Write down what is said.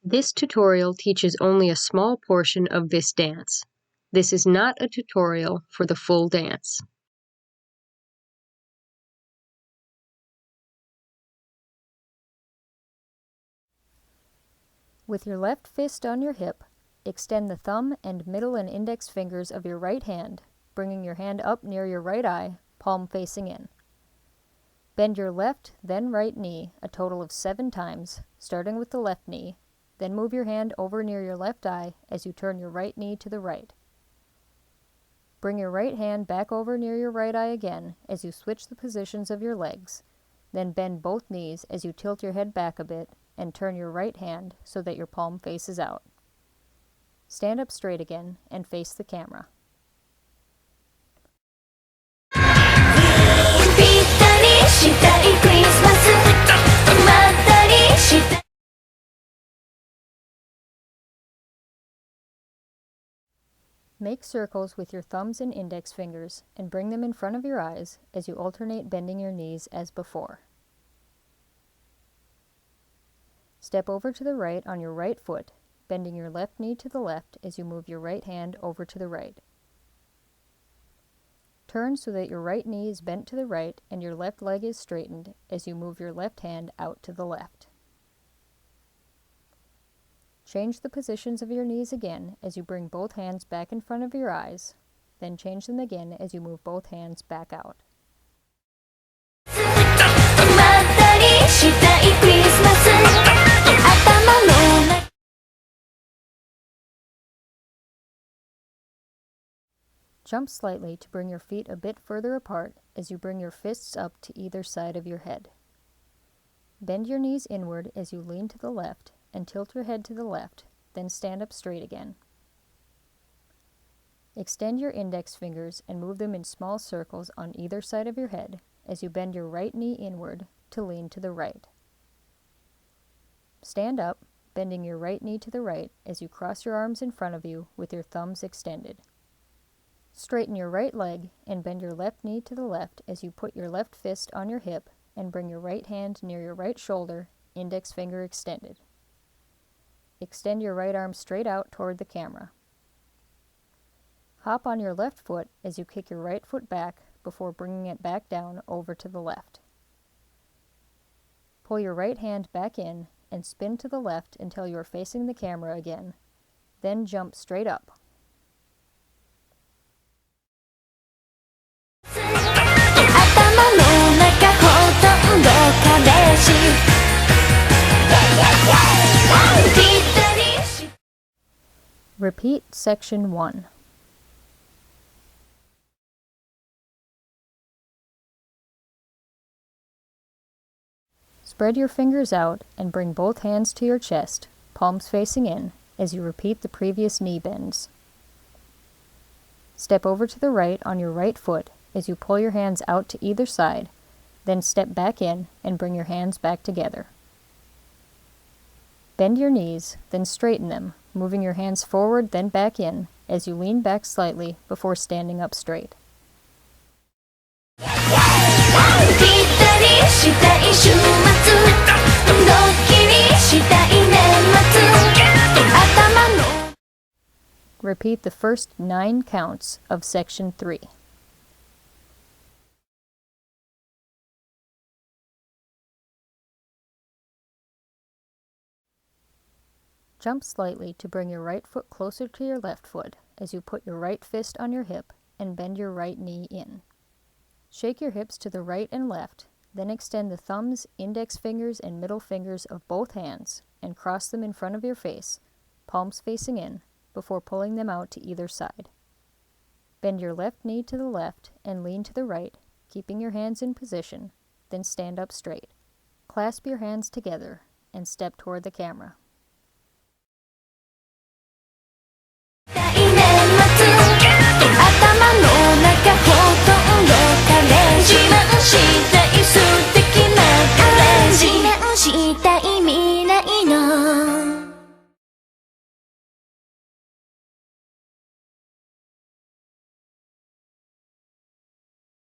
This tutorial teaches only a small portion of this dance. This is not a tutorial for the full dance. With your left fist on your hip, extend the thumb and middle and index fingers of your right hand, bringing your hand up near your right eye, palm facing in. Bend your left, then right knee a total of 7 times, starting with the left knee, then move your hand over near your left eye as you turn your right knee to the right. Bring your right hand back over near your right eye again as you switch the positions of your legs, then bend both knees as you tilt your head back a bit and turn your right hand so that your palm faces out. Stand up straight again and face the camera. Pittari Shitai X'mas. Pittari Shitai. Make circles with your thumbs and index fingers and bring them in front of your eyes as you alternate bending your knees as before. Step over to the right on your right foot, bending your left knee to the left as you move your right hand over to the right. Turn so that your right knee is bent to the right and your left leg is straightened as you move your left hand out to the left. Change the positions of your knees again as you bring both hands back in front of your eyes, then change them again as you move both hands back out. Pittari Shitai X'mas. Jump slightly to bring your feet a bit further apart as you bring your fists up to either side of your head. Bend your knees inward as you lean to the left and tilt your head to the left, then stand up straight again. Extend your index fingers and move them in small circles on either side of your head as you bend your right knee inward to lean to the right. Stand up, bending your right knee to the right as you cross your arms in front of you with your thumbs extended. Straighten your right leg and bend your left knee to the left as you put your left fist on your hip and bring your right hand near your right shoulder, index finger extended. Extend your right arm straight out toward the camera. Hop on your left foot as you kick your right foot back before bringing it back down over to the left. Pull your right hand back in and spin to the left until you are facing the camera again, then jump straight up. Repeat section 1. Spread your fingers out and bring both hands to your chest, palms facing in, as you repeat the previous knee bends. Step over to the right on your right foot as you pull your hands out to either side, then step back in and bring your hands back together. Bend your knees, then straighten them, moving your hands forward then back in as you lean back slightly before standing up straight. Untitled Chapter. Repeat the first 9 counts of section 3. Jump slightly to bring your right foot closer to your left foot as you put your right fist on your hip and bend your right knee in. Shake your hips to the right and left, then extend the thumbs, index fingers, and middle fingers of both hands and cross them in front of your face, palms facing in, before pulling them out to either side. Bend your left knee to the left and lean to the right, keeping your hands in position, then stand up straight. Clasp your hands together and step toward the camera.